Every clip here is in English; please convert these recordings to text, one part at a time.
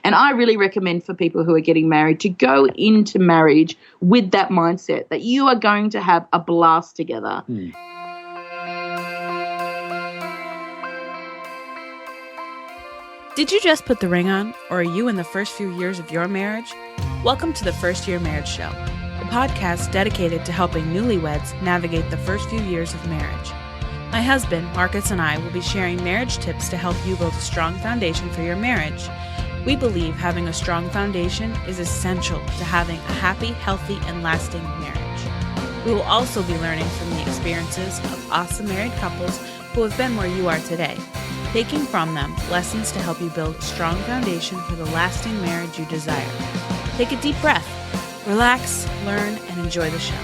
And I really recommend for people who are getting married to go into marriage with that mindset that you are going to have a blast together. Did you just put the ring on, or are you in the first few years of your marriage? Welcome to the First Year Marriage Show, a podcast dedicated to helping newlyweds navigate the first few years of marriage. My husband, Marcus, and I will be sharing marriage tips to help you build a strong foundation for your marriage. We believe having a strong foundation is essential to having a happy, healthy, and lasting marriage. We will also be learning from the experiences of awesome married couples who have been where you are today, taking from them lessons to help you build a strong foundation for the lasting marriage you desire. Take a deep breath, relax, learn, and enjoy the show.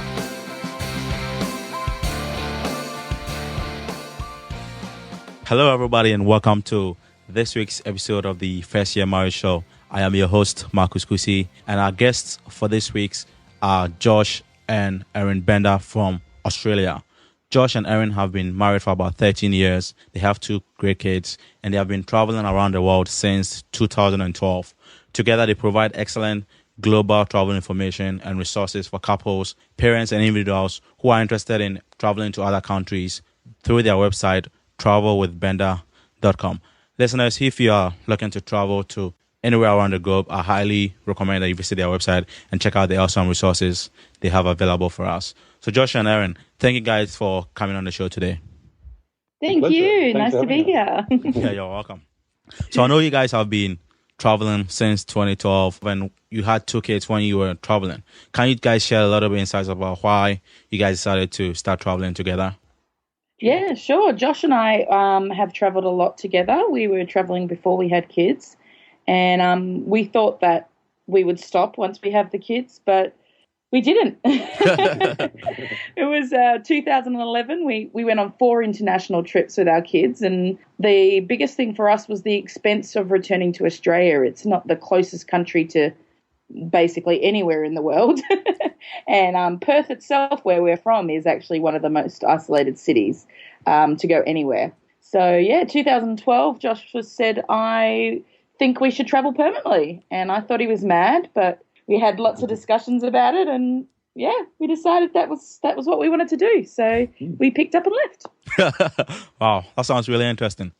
Hello, everybody, and welcome to this week's episode of the First Year Marriage Show. I am your host, Marcus Kusi, and our guests for this week's are Josh and Erin Bender from Australia. Josh and Erin have been married for about 13 years. They have 2 great kids, and they have been traveling around the world since 2012. Together, they provide excellent global travel information and resources for couples, parents, and individuals who are interested in traveling to other countries through their website, travelwithbender.com. Listeners, if you are looking to travel to anywhere around the globe, I highly recommend that you visit their website and check out the awesome resources they have available for us. So Josh and Erin, thank you guys for coming on the show today. Thank you. Nice to be here. Yeah, you're welcome. So I know you guys have been traveling since 2012 when you had 2 kids when you were traveling. Can you guys share a little bit insights about why you guys decided to start traveling together? Yeah, sure. Josh and I have traveled a lot together. We were traveling before we had kids, and we thought that we would stop once we have the kids, but we didn't. It was 2011. We went on 4 international trips with our kids, and the biggest thing for us was the expense of returning to Australia. It's not the closest country to basically anywhere in the world. And Perth itself, where we're from, is actually one of the most isolated cities to go anywhere. So, yeah, 2012, Josh just said, I think we should travel permanently. And I thought he was mad, but we had lots of discussions about it, and yeah, we decided that was what we wanted to do. So we picked up and left. Wow, that sounds really interesting.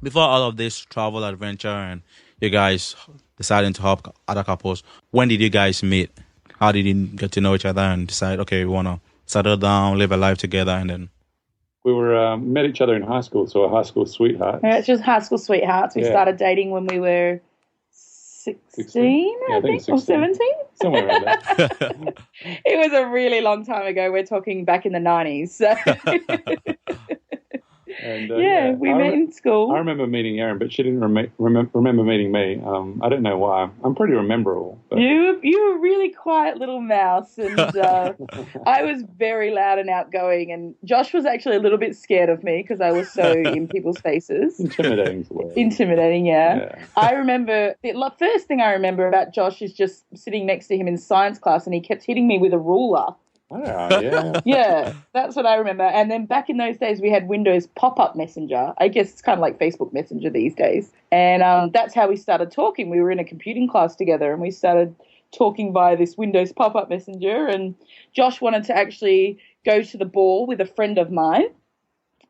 Before all of this travel adventure and you guys deciding to help other couples, when did you guys meet? How did you get to know each other and decide, okay, we want to settle down, live a life together, and then? We were met each other in high school, so we're high school sweethearts. Yeah, it's just high school sweethearts. We started dating when we were 16, I think, or 17. Somewhere around there. It was a really long time ago. We're talking back in the 90s. So. And, we met in school. I remember meeting Erin, but she didn't remember meeting me. I don't know why. I'm pretty rememberable. But. You were a really quiet little mouse, and I was very loud and outgoing, and Josh was actually a little bit scared of me because I was so in people's faces. Intimidating. Intimidating, yeah. I remember, the first thing I remember about Josh is just sitting next to him in science class, and he kept hitting me with a ruler. Oh, yeah. Yeah, that's what I remember. And then back in those days, we had Windows pop-up messenger. I guess it's kind of like Facebook Messenger these days. And that's how we started talking. We were in a computing class together, and we started talking via this Windows pop-up messenger. And Josh wanted to actually go to the ball with a friend of mine.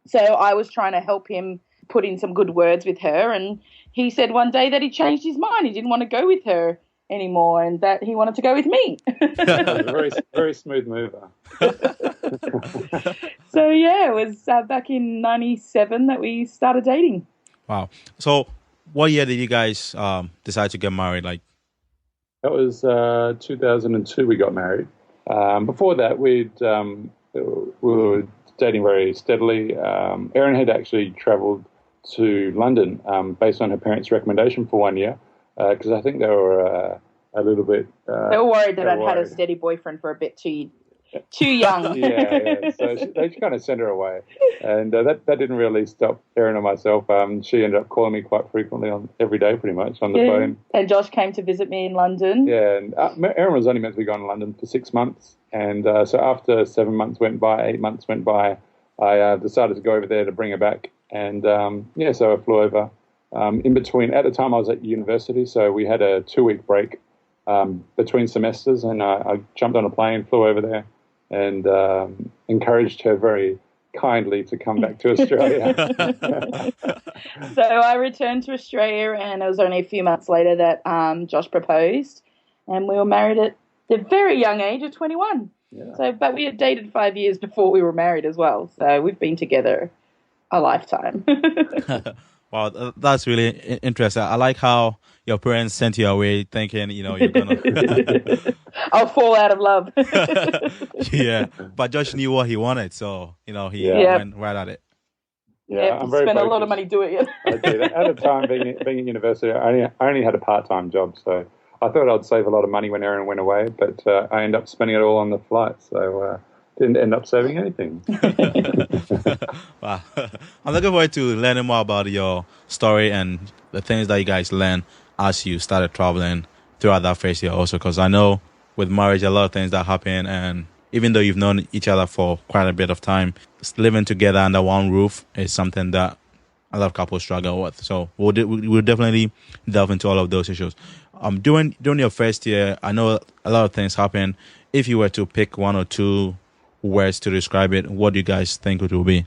So I was trying to help him put in some good words with her. And he said one day that he changed his mind. He didn't want to go with her anymore, and that he wanted to go with me. Very, very smooth mover. So yeah, it was back in 97 that we started dating. Wow. So what year did you guys decide to get married? Like, that was 2002 we got married. Before that, we were dating very steadily. Erin had actually travelled to London based on her parents' recommendation for 1 year. Because I think they were a little bit... they were worried that I'd had a steady boyfriend for a bit too young. Yeah. So they kind of sent her away. And that didn't really stop Erin and myself. She ended up calling me quite frequently every day, pretty much, on the phone. And Josh came to visit me in London. Yeah, and Erin was only meant to be going to London for 6 months. And so after 7 months went by, 8 months went by, I decided to go over there to bring her back. And, so I flew over in between. At the time, I was at university, so we had a 2-week break between semesters, and I jumped on a plane, flew over there, and encouraged her very kindly to come back to Australia. So I returned to Australia, and it was only a few months later that Josh proposed, and we were married at the very young age of 21. Yeah. So, but we had dated 5 years before we were married as well. So we've been together a lifetime. Wow, that's really interesting. I like how your parents sent you away thinking, you're gonna. I'll fall out of love. Yeah, but Josh knew what he wanted, so he went right at it. Yeah, I'm very spent focused. a lot of money doing it. I did. At the time, being at university, I only had a part-time job, so I thought I'd save a lot of money when Erin went away, but I ended up spending it all on the flight, so didn't end up saving anything. Wow. I'm looking forward to learning more about your story and the things that you guys learned as you started traveling throughout that first year also, because I know with marriage, a lot of things that happen, and even though you've known each other for quite a bit of time, living together under one roof is something that a lot of couples struggle with. So we'll definitely delve into all of those issues. During your first year, I know a lot of things happen. If you were to pick one or two words to describe it, what do you guys think it will be?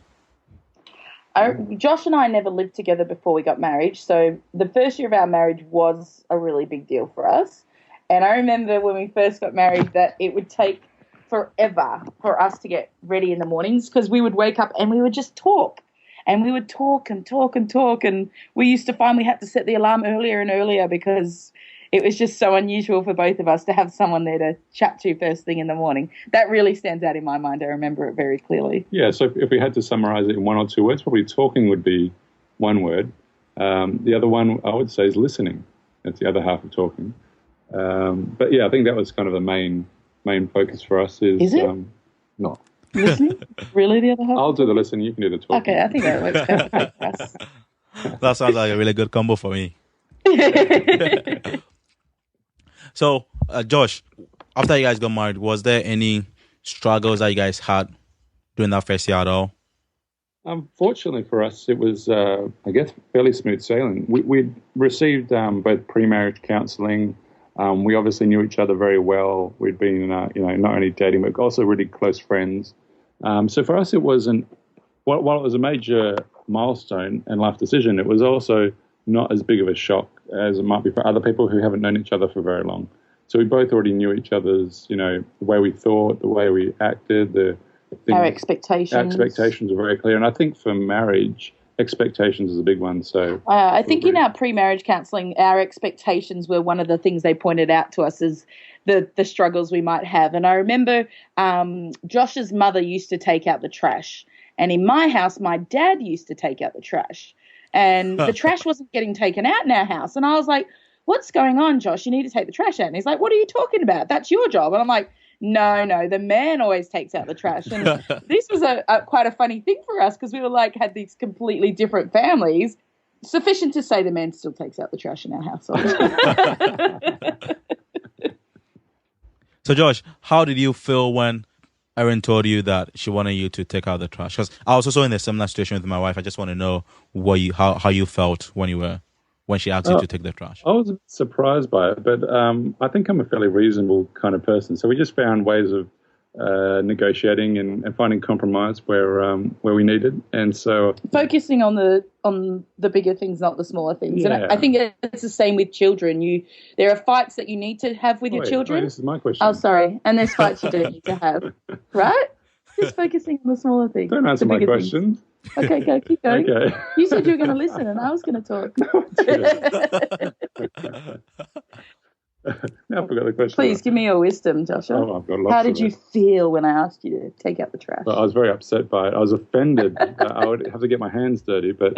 Josh and I never lived together before we got married, so the first year of our marriage was a really big deal for us. And I remember when we first got married that it would take forever for us to get ready in the mornings, because we would wake up and we would just talk. And we would talk and talk and talk, and we used to find we had to set the alarm earlier and earlier because it was just so unusual for both of us to have someone there to chat to first thing in the morning. That really stands out in my mind. I remember it very clearly. Yeah, so if we had to summarize it in one or two words, probably talking would be one word. The other one I would say is listening. That's the other half of talking. But yeah, I think that was kind of the main focus for us. Is it? No. Listening? Really, the other half? I'll do the listening, you can do the talking. Okay, I think that works perfectly for us. That sounds like a really good combo for me. So, Josh, after you guys got married, was there any struggles that you guys had during that first year at all? Fortunately for us, it was, I guess, fairly smooth sailing. We'd received both pre-marriage counselling. We obviously knew each other very well. We'd been, not only dating, but also really close friends. So for us, it wasn't, while it was a major milestone and life decision, it was also not as big of a shock as it might be for other people who haven't known each other for very long. So we both already knew each other's, the way we thought, the way we acted, our expectations. Our expectations are very clear. And I think for marriage, expectations is a big one. So I think in our pre-marriage counselling, our expectations were one of the things they pointed out to us as the struggles we might have. And I remember Josh's mother used to take out the trash. And in my house, my dad used to take out the trash. And the trash wasn't getting taken out in our house. And I was like, what's going on, Josh? You need to take the trash out. And he's like, what are you talking about? That's your job. And I'm like, no, the man always takes out the trash. And this was quite a funny thing for us because we were had these completely different families. Sufficient to say the man still takes out the trash in our household. So, Josh, how did you feel when Erin told you that she wanted you to take out the trash? Because I was also in a similar situation with my wife. I just want to know how you felt when she asked you to take the trash. I was a bit surprised by it, but I think I'm a fairly reasonable kind of person. So we just found ways of negotiating and finding compromise where we needed. And so focusing on the bigger things, not the smaller things. Yeah. And I think it's the same with children. There are fights that you need to have with your children. This is my question. Oh, sorry. And there's fights you don't need to have, right? Just focusing on the smaller things. Don't answer my questions. Okay, go. Keep going. Okay. You said you were going to listen and I was going to talk. Now I forgot the question. Please give me your wisdom, Joshua. Oh, I've got lots. How did you feel when I asked you to take out the trash? Well, I was very upset by it. I was offended. I would have to get my hands dirty. But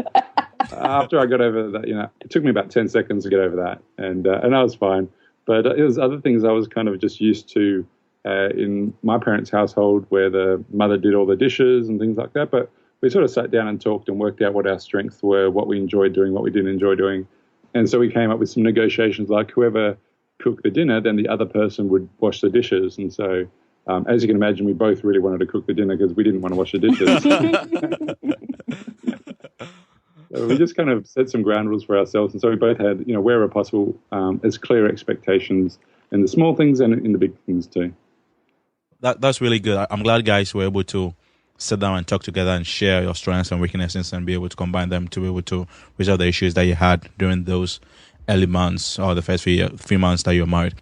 after I got over that, it took me about 10 seconds to get over that. And I was fine. But it was other things I was kind of just used to in my parents' household where the mother did all the dishes and things like that. But we sort of sat down and talked and worked out what our strengths were, what we enjoyed doing, what we didn't enjoy doing. And so we came up with some negotiations like whoever cooked the dinner, then the other person would wash the dishes. And so, as you can imagine, we both really wanted to cook the dinner because we didn't want to wash the dishes. So we just kind of set some ground rules for ourselves. And so we both had, wherever possible, as clear expectations in the small things and in the big things too. That's really good. I'm glad guys were able to sit down and talk together and share your strengths and weaknesses and be able to combine them to be able to resolve the issues that you had during those early months or the first few months that you were married.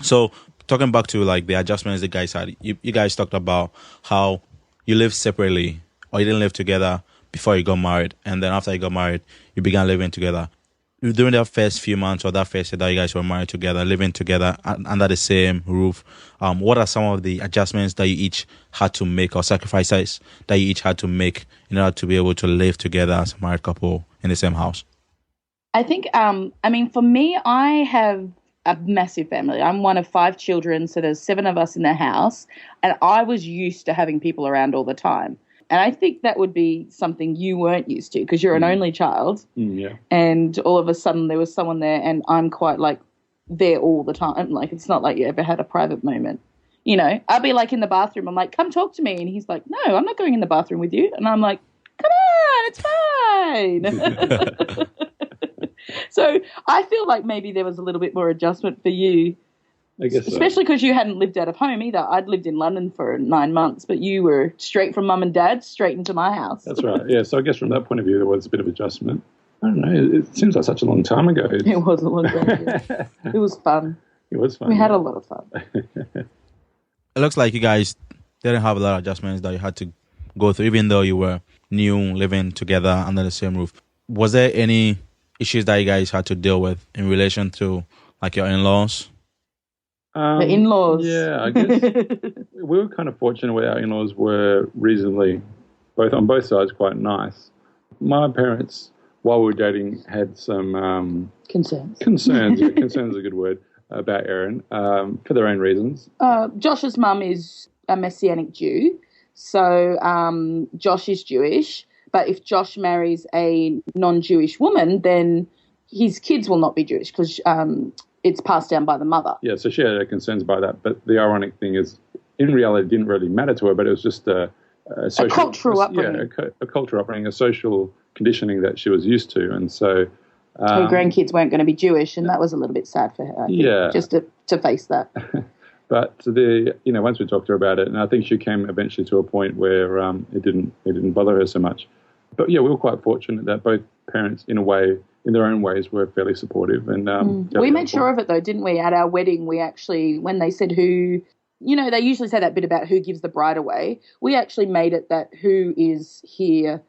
So talking back to like the adjustments the guys had, you guys talked about how you lived separately or you didn't live together before you got married, and then after you got married, you began living together. During that first few months or that first year that you guys were married together, living together under the same roof, what are some of the adjustments that you each had to make or sacrifices that you each had to make in order to be able to live together as a married couple in the same house? I think, for me, I have a massive family. I'm one of 5 children, so there's 7 of us in the house, and I was used to having people around all the time. And I think that would be something you weren't used to because you're an only child. Yeah. And all of a sudden there was someone there and I'm quite like there all the time. Like it's not like you ever had a private moment. I'll be like in the bathroom. I'm like, come talk to me. And he's like, no, I'm not going in the bathroom with you. And I'm like, come on, it's fine. So I feel like maybe there was a little bit more adjustment for you. I guess so. Especially because you hadn't lived out of home either. I'd lived in London for 9 months, but you were straight from mum and dad, straight into my house. That's right. Yeah. So I guess from that point of view, there was a bit of adjustment. I don't know. It seems like such a long time ago. It was a long time ago. It was fun. It was fun. We had a lot of fun. It looks like you guys didn't have a lot of adjustments that you had to go through, even though you were new, living together under the same roof. Was there any issues that you guys had to deal with in relation to like your in-laws? The in-laws. Yeah, I guess we were kind of fortunate where our in-laws were reasonably, on both sides, quite nice. My parents, while we were dating, had some concerns. Concerns, yeah, concerns is a good word, about Erin, for their own reasons. Josh's mum is a Messianic Jew, so Josh is Jewish, but if Josh marries a non-Jewish woman, then his kids will not be Jewish because it's passed down by the mother. Yeah, so she had her concerns about that. But the ironic thing is, in reality, it didn't really matter to her, but it was just a cultural upbringing. Yeah, a cultural upbringing, a social conditioning that she was used to. And so her grandkids weren't going to be Jewish, and that was a little bit sad for her, I think, just to face that. But once we talked to her about it, and I think she came eventually to a point where it didn't bother her so much. But yeah, we were quite fortunate that both parents, in their own ways, were fairly supportive. And we made sure of it, though, didn't we? At our wedding, we actually, when they said who, they usually say that bit about who gives the bride away. We actually made it that who is here,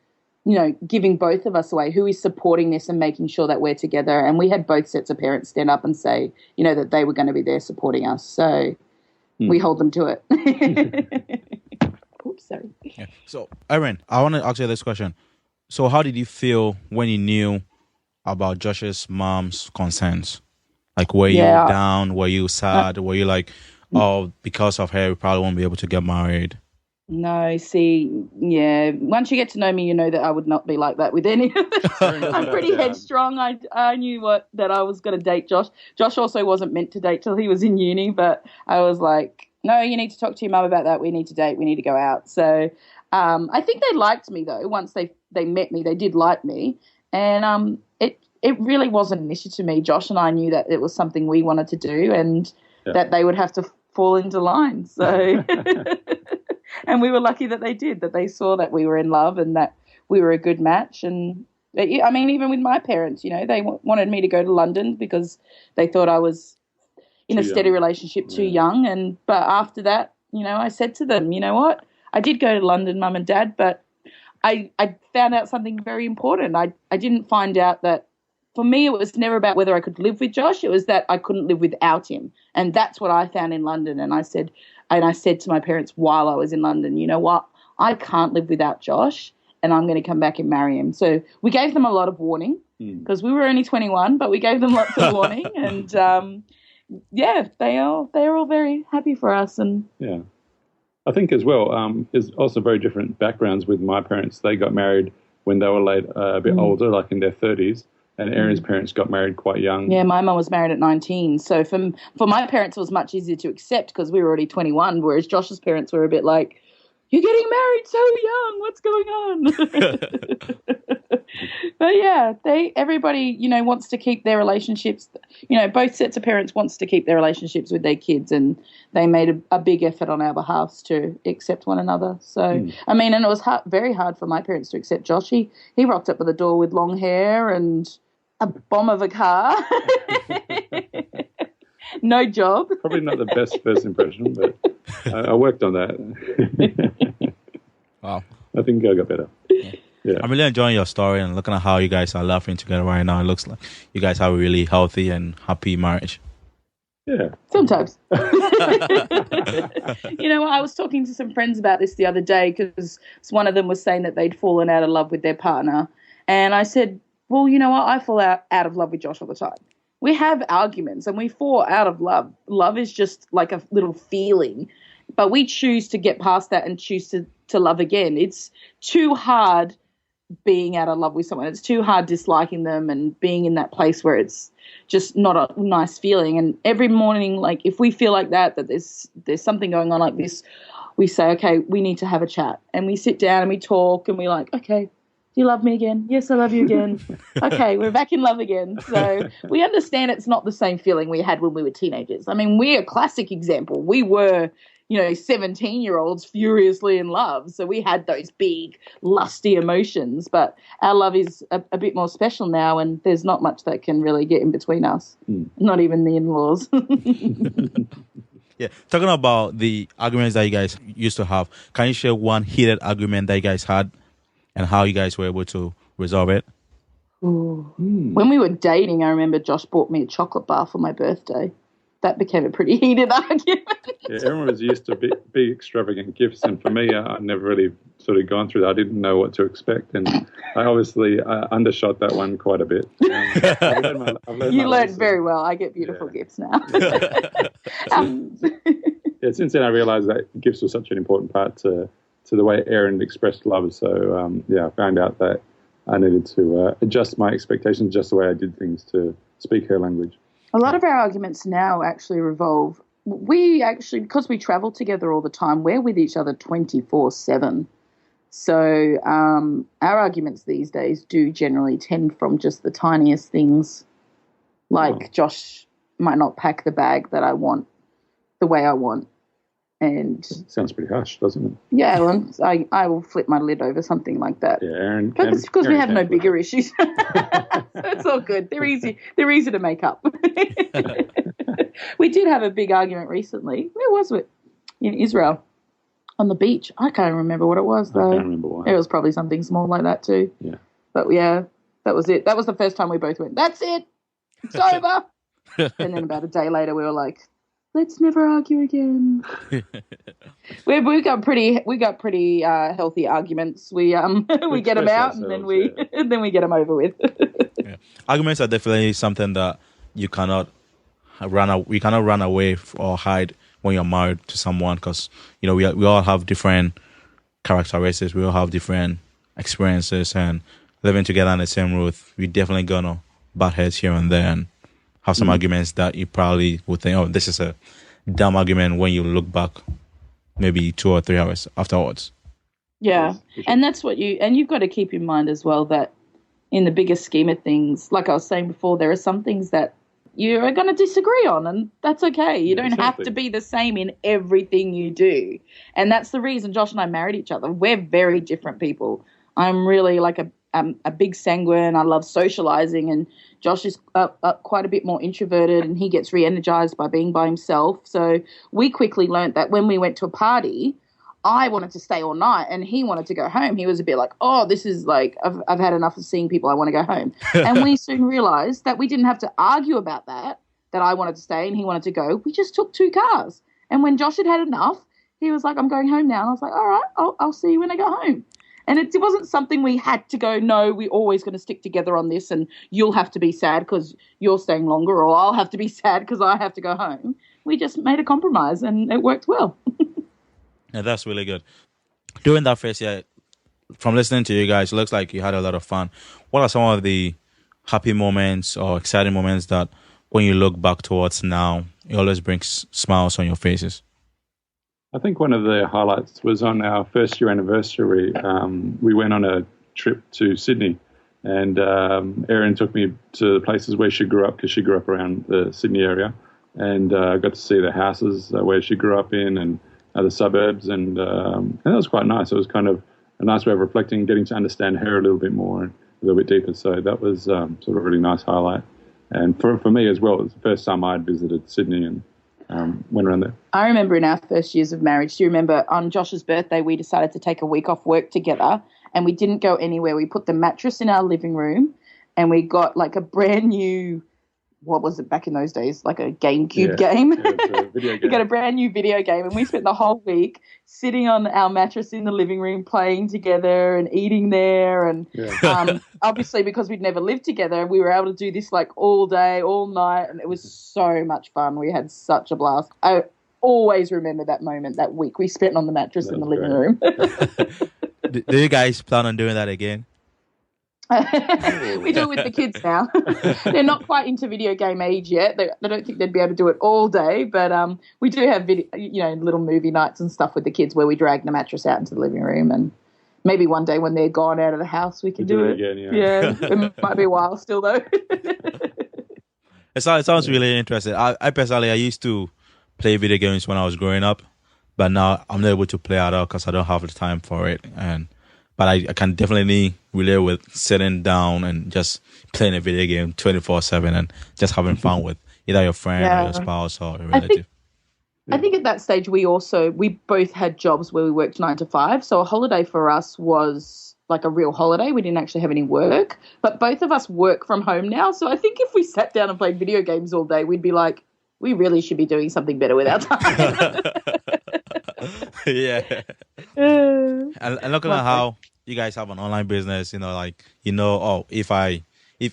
giving both of us away, who is supporting this and making sure that we're together. And we had both sets of parents stand up and say, that they were going to be there supporting us. So we hold them to it. Oops, sorry. Yeah. So, Erin, I want to ask you this question. So how did you feel when you knew about Josh's mom's concerns? Like, were you down? Were you sad? Were you like, oh, because of her, we probably won't be able to get married? No, see, yeah. Once you get to know me, you know that I would not be like that with any of it. I'm pretty headstrong. I knew that I was going to date Josh. Josh also wasn't meant to date till he was in uni, but I was like, no, you need to talk to your mum about that. We need to date. We need to go out. So I think they liked me, though. Once they met me, they did like me. And it really wasn't an issue to me. Josh and I knew that it was something we wanted to do and that they would have to fall into line. So, and we were lucky that they did, that they saw that we were in love and that we were a good match. And I mean, even with my parents, they wanted me to go to London because they thought I was in a steady relationship too young. But after that, I said to them, you know what? I did go to London, Mum and Dad, but I found out something very important. I didn't find out that, for me, it was never about whether I could live with Josh. It was that I couldn't live without him. And that's what I found in London. And I said to my parents while I was in London, you know what? I can't live without Josh and I'm going to come back and marry him. So we gave them a lot of warning because we were only 21, but we gave them lots of warning. And, they're all very happy for us. And yeah. I think as well, there's also very different backgrounds with my parents. They got married when they were a bit older, like in their 30s. And Erin's parents got married quite young. Yeah, my mum was married at 19. So for my parents, it was much easier to accept because we were already 21, whereas Josh's parents were a bit like, you're getting married so young. What's going on? But yeah, everybody, wants to keep their relationships. Both sets of parents wants to keep their relationships with their kids, and they made a big effort on our behalf to accept one another. So, I mean, and it was very hard for my parents to accept Josh. He rocked up at the door with long hair and a bomb of a car. No job. Probably not the best first impression, but I worked on that. Wow. I think I got better. Yeah. I'm really enjoying your story and looking at how you guys are laughing together right now. It looks like you guys have a really healthy and happy marriage. Yeah. Sometimes. I was talking to some friends about this the other day because one of them was saying that they'd fallen out of love with their partner. And I said, well, you know what? I fall out of love with Josh all the time. We have arguments and we fall out of love. Love is just like a little feeling, but we choose to get past that and choose to love again. It's too hard being out of love with someone. It's too hard disliking them and being in that place where it's just not a nice feeling. And every morning, like if we feel like that there's something going on like this, we say, okay, we need to have a chat. And we sit down and we talk and we're like, okay, do you love me again? Yes, I love you again. Okay, we're back in love again. So we understand it's not the same feeling we had when we were teenagers. I mean, we're a classic example. We were, 17-year-olds furiously in love. So we had those big, lusty emotions. But our love is a bit more special now, and there's not much that can really get in between us. Not even the in-laws. Yeah, talking about the arguments that you guys used to have, can you share one heated argument that you guys had and how you guys were able to resolve it? When we were dating, I remember Josh bought me a chocolate bar for my birthday. That became a pretty heated argument. Yeah, everyone was used to big extravagant gifts, and for me, I'd never really sort of gone through that. I didn't know what to expect, and I obviously undershot that one quite a bit. You learned very well. I get beautiful gifts now. Since then I realised that gifts were such an important part to the way Erin expressed love. So, I found out that I needed to adjust my expectations just the way I did things to speak her language. A lot of our arguments now actually revolve. Because we travel together all the time, we're with each other 24/7. So our arguments these days do generally tend from just the tiniest things, like Josh might not pack the bag that I want the way I want. And sounds pretty harsh, doesn't it? Yeah, well, I will flip my lid over something like that. Yeah, Erin. But it's because we have no bigger issues. So it's all good. They're easy to make up. We did have a big argument recently. Where was it? In Israel, on the beach. I can't remember what it was though. I can't remember why. It was probably something small like that too. Yeah. But yeah, that was it. That was the first time we both went, that's it. It's over. And then about a day later, we were like, let's never argue again. we got pretty healthy arguments. We get them out and then we get them over with. Yeah. Arguments are definitely something that you cannot run away or hide when you're married to someone, because we all have different characteristics. We all have different experiences, and living together in the same roof, we definitely gonna butt heads here and there and have some arguments that you probably would think, oh, this is a dumb argument when you look back maybe 2 or 3 hours afterwards. Yeah, and that's what you've got to keep in mind as well, that in the bigger scheme of things, like I was saying before, there are some things that you're going to disagree on, and that's okay. You don't have to be the same in everything you do. And that's the reason Josh and I married each other. We're very different people. I'm really like a big sanguine. I love socializing, and Josh is quite a bit more introverted, and he gets re-energized by being by himself. So we quickly learnt that when we went to a party, I wanted to stay all night and he wanted to go home. He was a bit like, oh, this is like, I've had enough of seeing people. I want to go home. And we soon realized that we didn't have to argue about that I wanted to stay and he wanted to go. We just took 2 cars. And when Josh had had enough, he was like, I'm going home now. And I was like, all right, I'll see you when I go home. And it wasn't something we had to go, no, we're always going to stick together on this, and you'll have to be sad because you're staying longer, or I'll have to be sad because I have to go home. We just made a compromise and it worked well. Yeah, that's really good. During that first year, from listening to you guys, it looks like you had a lot of fun. What are some of the happy moments or exciting moments that when you look back towards now, it always brings smiles on your faces? I think one of the highlights was on our first year anniversary. We went on a trip to Sydney, And Erin took me to places where she grew up, because she grew up around the Sydney area, and I got to see the houses where she grew up in, and the suburbs, and that was quite nice. It was kind of a nice way of reflecting, getting to understand her a little bit more, and a little bit deeper. So that was sort of a really nice highlight. And for me as well, it was the first time I'd visited Sydney and went around there. I remember in our first years of marriage, do you remember on Josh's birthday, we decided to take a week off work together, and we didn't go anywhere. We put the mattress in our living room, and we got like a brand new, what was it back in those days, like a GameCube game. Yeah, it's a video game. We got a brand new video game, and we spent the whole week sitting on our mattress in the living room playing together and eating there. And obviously, because we'd never lived together, we were able to do this like all day, all night, and it was so much fun. We had such a blast. I always remember that moment, that week we spent on the mattress in the living room. Do you guys plan on doing that again? We do it with the kids now. They're not quite into video game age yet. I don't think they'd be able to do it all day, but we do have little movie nights and stuff with the kids where we drag the mattress out into the living room, and maybe one day when they're gone out of the house we can do it again. Yeah, it might be a while still though. It sounds really interesting. I personally, I used to play video games when I was growing up, but now I'm not able to play at all because I don't have the time for it. But I can definitely relate with sitting down and just playing a video game 24/7 and just having fun with either your friend or your spouse or a relative. I think at that stage we both had jobs where we worked 9 to 5. So a holiday for us was like a real holiday. We didn't actually have any work, but both of us work from home now. So I think if we sat down and played video games all day, we'd be like, we really should be doing something better with our time. Yeah. And looking at how you guys have an online business, if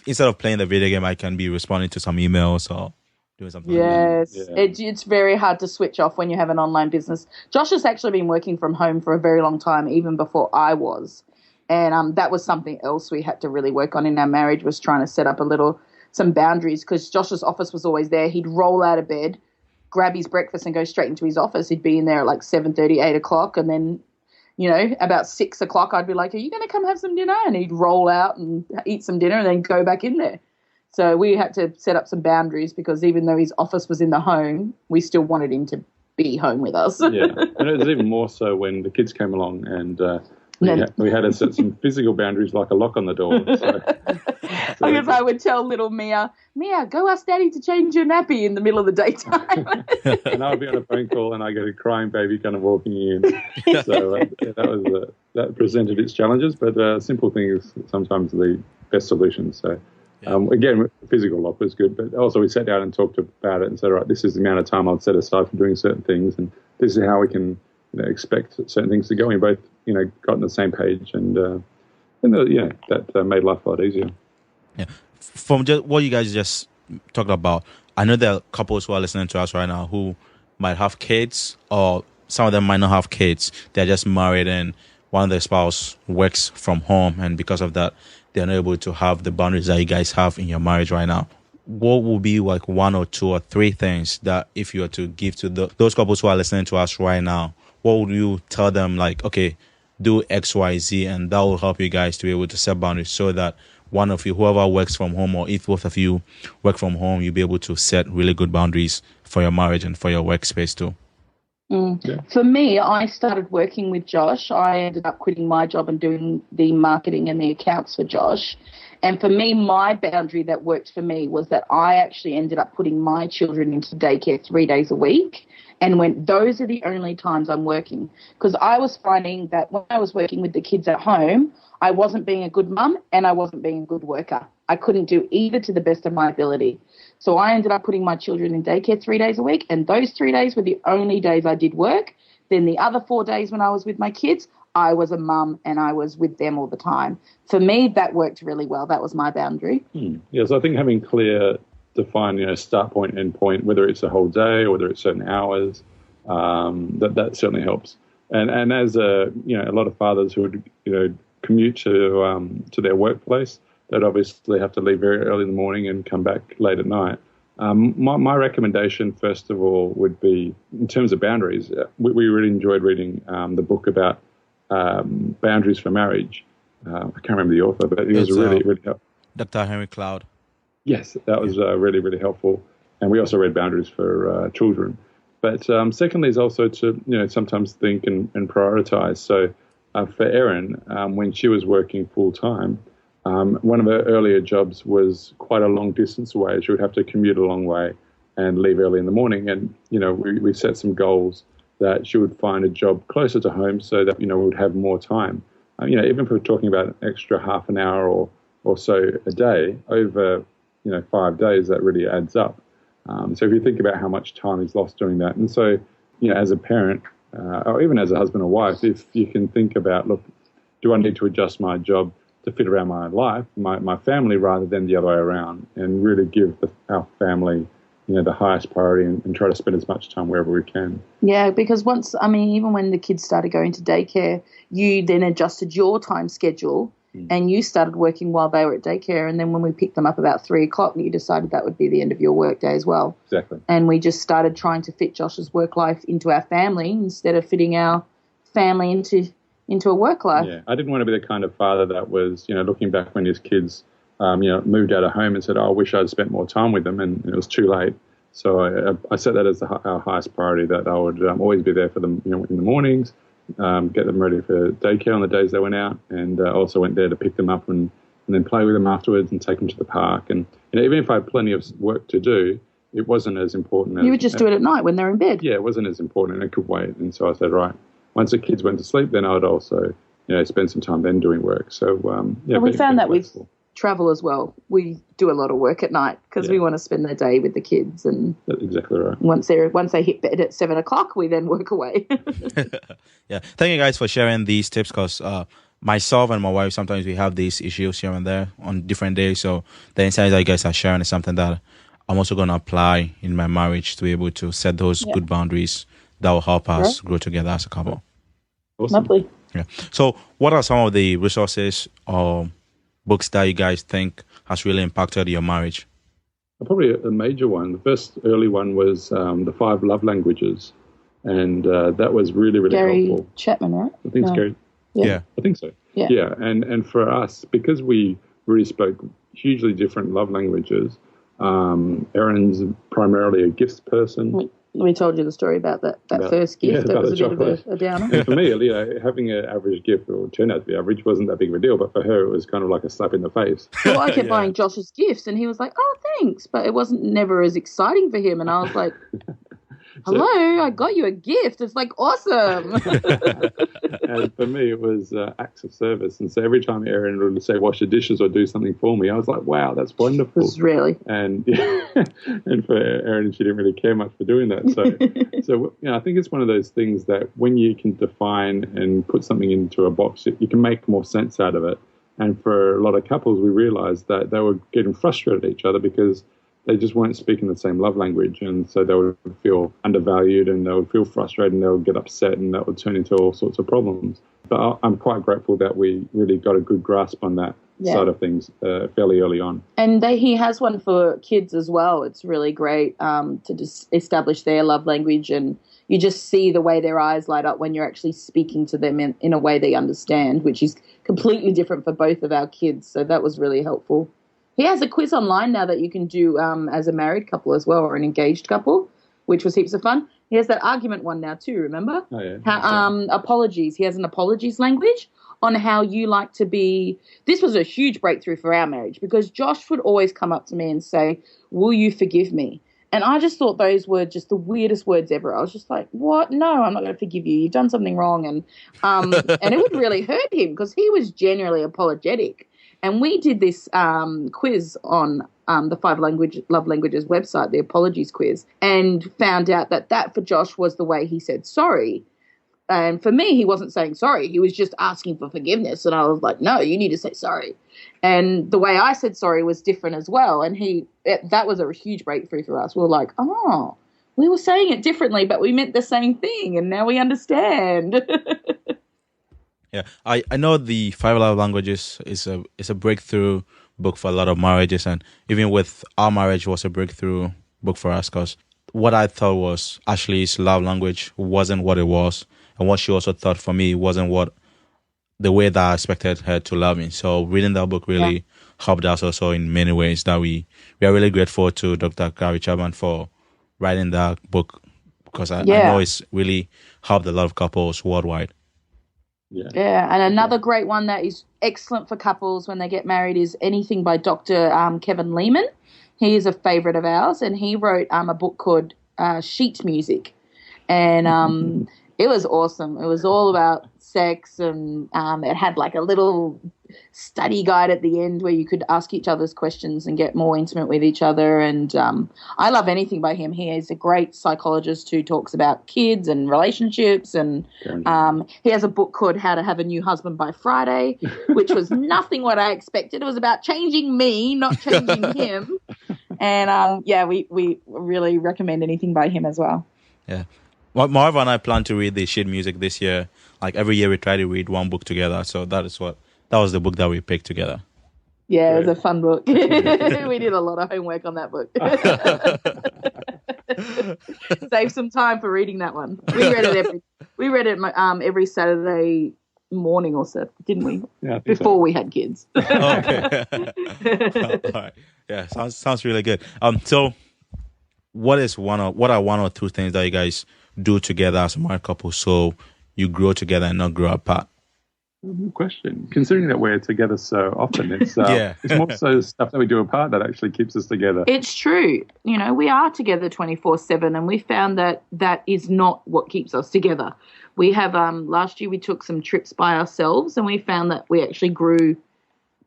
instead of playing the video game, I can be responding to some emails or doing something like that. Yes, it's very hard to switch off when you have an online business. Josh has actually been working from home for a very long time, even before I was. And that was something else we had to really work on in our marriage, was trying to set up some boundaries, because Josh's office was always there. He'd roll out of bed, grab his breakfast and go straight into his office. He'd be in there at like 7:30, 8 o'clock, and then about 6 o'clock, I'd be like, are you going to come have some dinner? And he'd roll out and eat some dinner and then go back in there. So we had to set up some boundaries, because even though his office was in the home, we still wanted him to be home with us. Yeah, and it was even more so when the kids came along, and we had to set some physical boundaries, like a lock on the door. I guess I would tell little Mia, go ask Daddy to change your nappy in the middle of the daytime. And I would be on a phone call, and I get a crying baby kind of walking in. So that presented its challenges, but simple things sometimes the best solutions. So again, physical lock was good, but also we sat down and talked about it and said, all right, this is the amount of time I'll set aside for doing certain things, and this is how we can expect certain things to go. We both got on the same page, and that made life a lot easier. Yeah. From just what you guys just talked about, I know there are couples who are listening to us right now who might have kids, or some of them might not have kids. They're just married and one of their spouse works from home, and because of that, they're not able to have the boundaries that you guys have in your marriage right now. What would be like 1 or 2 or 3 things that if you were to give to those couples who are listening to us right now, what would you tell them, like, okay, do X, Y, Z, and that will help you guys to be able to set boundaries so that one of you, whoever works from home, or if both of you work from home, you'll be able to set really good boundaries for your marriage and for your workspace too. Yeah. For me, I started working with Josh. I ended up quitting my job and doing the marketing and the accounts for Josh. And for me, my boundary that worked for me was that I actually ended up putting my children into daycare 3 days a week, and went, those are the only times I'm working. Because I was finding that when I was working with the kids at home, I wasn't being a good mum and I wasn't being a good worker. I couldn't do either to the best of my ability. So I ended up putting my children in daycare 3 days a week, and those 3 days were the only days I did work. Then the other 4 days when I was with my kids, I was a mum and I was with them all the time. For me, that worked really well. That was my boundary. Yeah, so I think having clear, defined, start point, end point, whether it's a whole day or whether it's certain hours, that certainly helps. And as a lot of fathers who would commute to their workplace, they'd obviously have to leave very early in the morning and come back late at night. My recommendation, first of all, would be in terms of boundaries. We really enjoyed reading the book about boundaries for marriage, I can't remember the author, but it was really helpful. Dr. Henry Cloud. Yes, that was really, really helpful. And we also read Boundaries for Children. But secondly is also to, sometimes think and prioritize. So for Erin, when she was working full-time, one of her earlier jobs was quite a long distance away. She would have to commute a long way and leave early in the morning. And, we set some goals that she would find a job closer to home so that, we would have more time. Even if we're talking about an extra half an hour or so a day, over, 5 days, that really adds up. So if you think about how much time is lost doing that. And so, as a parent, or even as a husband or wife, if you can think about, look, do I need to adjust my job to fit around my life, my family, rather than the other way around, and really give our family, the highest priority and try to spend as much time wherever we can. Yeah, because even when the kids started going to daycare, you then adjusted your time schedule and you started working while they were at daycare. And then when we picked them up about 3:00, you decided that would be the end of your work day as well. Exactly. And we just started trying to fit Josh's work life into our family instead of fitting our family into a work life. Yeah, I didn't want to be the kind of father that was, looking back when his kids, moved out of home and said, I wish I'd spent more time with them, and it was too late. So I set that as our highest priority, that I would always be there for them, in the mornings, get them ready for daycare on the days they went out, and also went there to pick them up and then play with them afterwards and take them to the park. And even if I had plenty of work to do, it wasn't as important. You would just do it at night when they're in bed. Yeah, it wasn't as important, and it could wait. And so I said, right, once the kids went to sleep, then I would also, spend some time then doing work. So we found that with travel as well. We do a lot of work at night because we want to spend the day with the kids, and that's exactly right. Once they hit bed at 7:00, we then work away. Yeah, thank you guys for sharing these tips, because myself and my wife, sometimes we have these issues here and there on different days. So the insights that you guys are sharing is something that I'm also going to apply in my marriage to be able to set those good boundaries that will help us grow together as a couple. Awesome. Lovely. Yeah. So what are some of the resources or books that you guys think has really impacted your marriage? Probably a major one. The first early one was the 5 Love Languages, and that was really, really Gary helpful. Chapman, right? I think it's Gary. Yeah. I think so. Yeah. Yeah, and for us, because we really spoke hugely different love languages, Erin's primarily a gifts person. We told you the story about that first gift. That was a bit of a downer. And for me, having an average gift, or turned out to be average, wasn't that big of a deal. But for her, it was kind of like a slap in the face. Well, I kept buying Josh's gifts, and he was like, "Oh, thanks," but it wasn't never as exciting for him. And I was like, "Hello, I got you a gift. It's like awesome." And for me, it was acts of service. And so every time Erin would say, wash the dishes or do something for me, I was like, wow, that's wonderful. Really? And and for Erin, she didn't really care much for doing that. So I think it's one of those things that when you can define and put something into a box, you can make more sense out of it. And for a lot of couples, we realized that they were getting frustrated at each other because they just weren't speaking the same love language, and so they would feel undervalued, and they would feel frustrated, and they would get upset, and that would turn into all sorts of problems. But I'm quite grateful that we really got a good grasp on that side of things fairly early on. And he has one for kids as well. It's really great to just establish their love language, and you just see the way their eyes light up when you're actually speaking to them in a way they understand, which is completely different for both of our kids. So that was really helpful. He has a quiz online now that you can do as a married couple as well, or an engaged couple, which was heaps of fun. He has that argument one now too, remember? Oh, yeah. Apologies. He has an apologies language on how you like to be. This was a huge breakthrough for our marriage because Josh would always come up to me and say, "Will you forgive me?" And I just thought those were just the weirdest words ever. I was just like, what? No, I'm not going to forgive you. You've done something wrong. And it would really hurt him because he was genuinely apologetic. And we did this quiz on the 5 Love Languages website, the apologies quiz, and found out that for Josh was the way he said sorry. And for me, he wasn't saying sorry. He was just asking for forgiveness. And I was like, no, you need to say sorry. And the way I said sorry was different as well. And that was a huge breakthrough for us. We were like, oh, we were saying it differently, but we meant the same thing. And now we understand. Yeah, I know the 5 Love Languages is a breakthrough book for a lot of marriages, and even with our marriage was a breakthrough book for us because what I thought was Ashley's love language wasn't what it was, and what she also thought for me wasn't what the way that I expected her to love me. So reading that book really helped us also in many ways that we are really grateful to Dr. Gary Chapman for writing that book, because I know it's really helped a lot of couples worldwide. Yeah, and another great one that is excellent for couples when they get married is anything by Dr. Kevin Lehman. He is a favorite of ours, and he wrote a book called Sheet Music, and it was awesome. It was all about sex, and it had like a little study guide at the end where you could ask each other's questions and get more intimate with each other. And I love anything by him. He is a great psychologist who talks about kids and relationships. And he has a book called How to Have a New Husband by Friday, which was nothing what I expected. It was about changing me, not changing him. And we really recommend anything by him as well. Yeah. Marva and I plan to read the Sheet Music this year. Like every year we try to read one book together. So that was the book that we picked together. Yeah, it was a fun book. We did a lot of homework on that book. Save some time for reading that one. We read it every Saturday morning or so, didn't we? Yeah, before we had kids. Okay. All right. Yeah, sounds really good. So what are one or two things that you guys do together as a married couple so you grow together and not grow apart? Good question. Considering that we're together so often, it's more so stuff that we do apart that actually keeps us together. It's true. We are together 24/7, and we found that is not what keeps us together. We have last year we took some trips by ourselves, and we found that we actually grew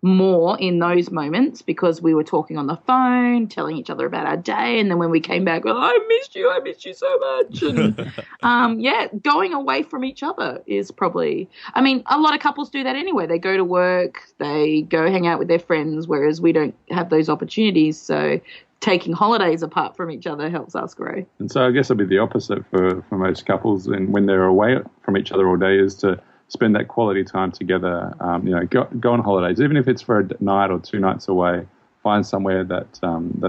more in those moments because we were talking on the phone, telling each other about our day, and then when we came back, I missed you so much. And going away from each other is probably, a lot of couples do that anyway. They go to work, they go hang out with their friends, whereas we don't have those opportunities. So taking holidays apart from each other helps us grow. And so I guess it'll be the opposite for most couples, and when they're away from each other all day, is to spend that quality time together. Go on holidays, even if it's for a night or 2 nights away. Find somewhere that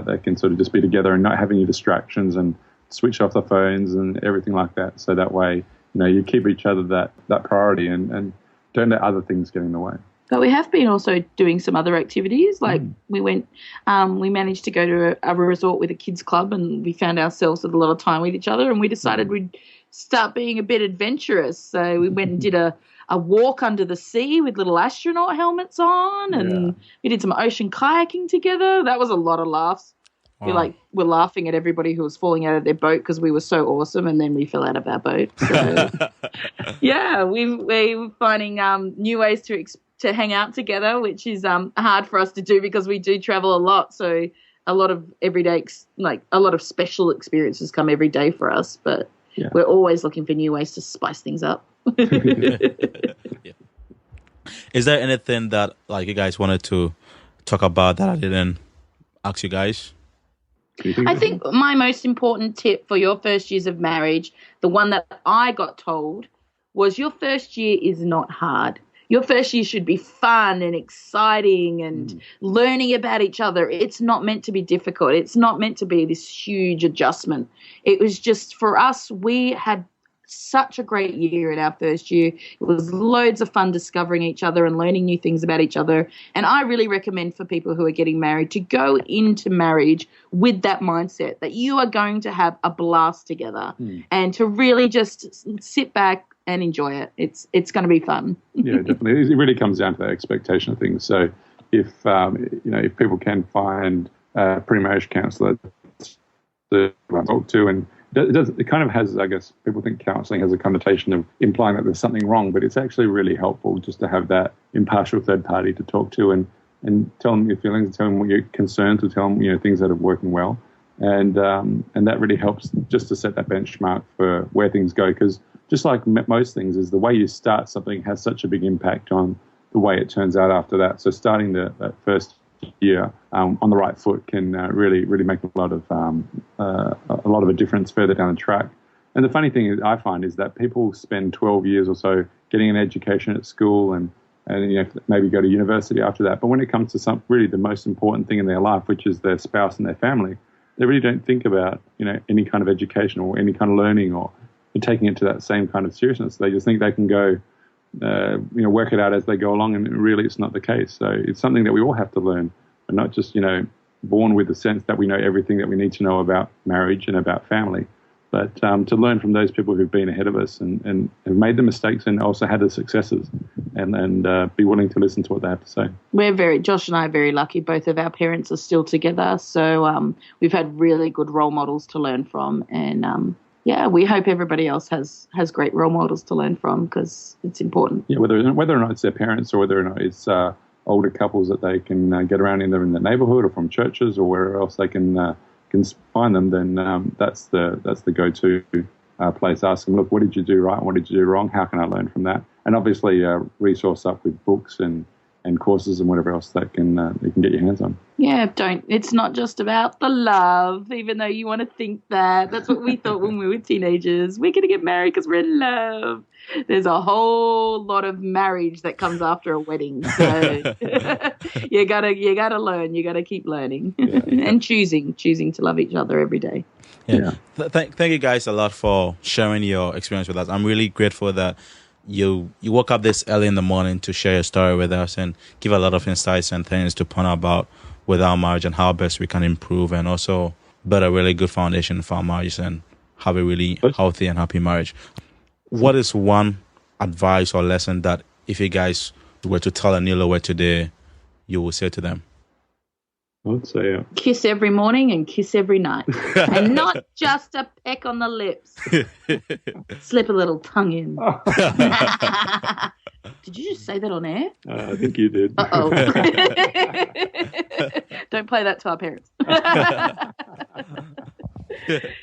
they can sort of just be together and not have any distractions, and switch off the phones and everything like that. So that way, you keep each other that priority and don't let other things get in the way. But we have been also doing some other activities. Like we went, we managed to go to a resort with a kids club, and we found ourselves with a lot of time with each other, and we decided we'd start being a bit adventurous. So we went and did a walk under the sea with little astronaut helmets on, and we did some ocean kayaking together. That was a lot of laughs. Wow. We're laughing at everybody who was falling out of their boat because we were so awesome, and then we fell out of our boat. So, we're finding new ways to hang out together, which is hard for us to do because we do travel a lot. So a lot of everyday, a lot of special experiences come every day for us, but we're always looking for new ways to spice things up. Is there anything that you guys wanted to talk about that I didn't ask you guys? I think my most important tip for your first years of marriage, the one that I got told, was your first year is not hard. Your first year should be fun and exciting and learning about each other. It's not meant to be difficult. It's not meant to be this huge adjustment. It was just, for us, we had such a great year in our first year. It was loads of fun discovering each other and learning new things about each other. And I really recommend for people who are getting married to go into marriage with that mindset that you are going to have a blast together and to really just sit back and enjoy it. It's going to be fun. Yeah, definitely. It really comes down to that expectation of things. So if people can find a pre-marriage counsellor to talk to, and it kind of has, I guess, people think counselling has a connotation of implying that there's something wrong, but it's actually really helpful just to have that impartial third party to talk to and tell them your feelings, tell them what your concerns, or tell them things that are working well, and that really helps just to set that benchmark for where things go, because just like most things, is the way you start something has such a big impact on the way it turns out after that. So starting that first year on the right foot can really make a lot of a difference further down the track. And the funny thing I find is that people spend 12 years or so getting an education at school and maybe go to university after that. But when it comes to really the most important thing in their life, which is their spouse and their family, they really don't think about any kind of education or any kind of learning or taking it to that same kind of seriousness. They just think they can go work it out as they go along, and really it's not the case. So it's something that we all have to learn. We're not just, born with the sense that we know everything that we need to know about marriage and about family, but to learn from those people who've been ahead of us and have made the mistakes and also had the successes, and be willing to listen to what they have to say. Josh and I are very lucky. Both of our parents are still together, so we've had really good role models to learn from, and we hope everybody else has great role models to learn from, because it's important. Yeah, whether or not it's their parents or whether or not it's older couples that they can get around in the neighborhood or from churches or wherever else they can find them, then that's the go-to place. Ask them, look, what did you do right? What did you do wrong? How can I learn from that? And obviously resource up with books and courses and whatever else that you can get your hands on. Yeah, it's not just about the love, even though you want to think that. That's what we thought when we were teenagers. We're going to get married because we're in love. There's a whole lot of marriage that comes after a wedding. So you gotta learn. You gotta keep learning and choosing to love each other every day. Yeah. Thank you guys a lot for sharing your experience with us. I'm really grateful that you woke up this early in the morning to share your story with us and give a lot of insights and things to ponder about with our marriage and how best we can improve and also build a really good foundation for our marriage and have a really healthy and happy marriage. What is one advice or lesson that if you guys were to tell a newlywed today, you would say to them? I would say kiss every morning and kiss every night. And not just a peck on the lips. Slip a little tongue in. Did you just say that on air? I think you did. Uh-oh. Don't play that to our parents.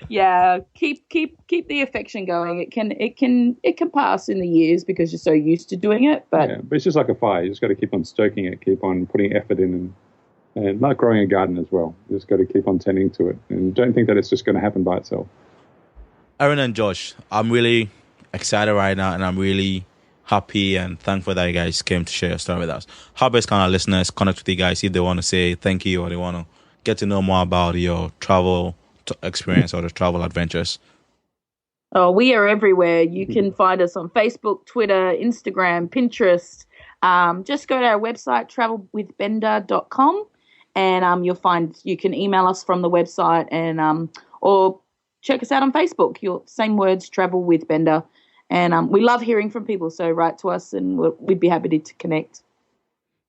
Yeah, keep the affection going. It can pass in the years because you're so used to doing it, but it's just like a fire. You just got to keep on stoking it, keep on putting effort in, and like growing a garden as well. You just got to keep on tending to it, and don't think that it's just going to happen by itself. Erin and Josh, I'm really excited right now, and I'm really happy and thankful that you guys came to share your story with us. How best can our listeners connect with you guys if they want to say thank you or they want to get to know more about your travel experience or the travel adventures? Oh, we are everywhere. You can find us on Facebook, Twitter, Instagram, Pinterest. Just go to our website, travelwithbender.com, and you can email us from the website and or check us out on Facebook. Same words, Travel with Bender. And we love hearing from people, so write to us and we'd be happy to connect.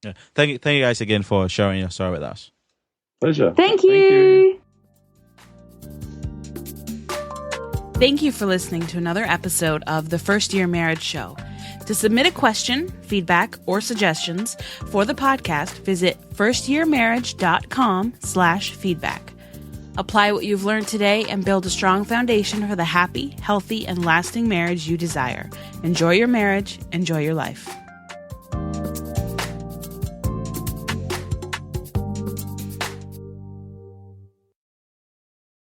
Yeah. Thank you guys again for sharing your story with us. Pleasure. Thank you. Thank you for listening to another episode of the First Year Marriage Show. To submit a question, feedback, or suggestions for the podcast, visit firstyearmarriage.com/feedback. Apply what you've learned today and build a strong foundation for the happy, healthy, and lasting marriage you desire. Enjoy your marriage. Enjoy your life.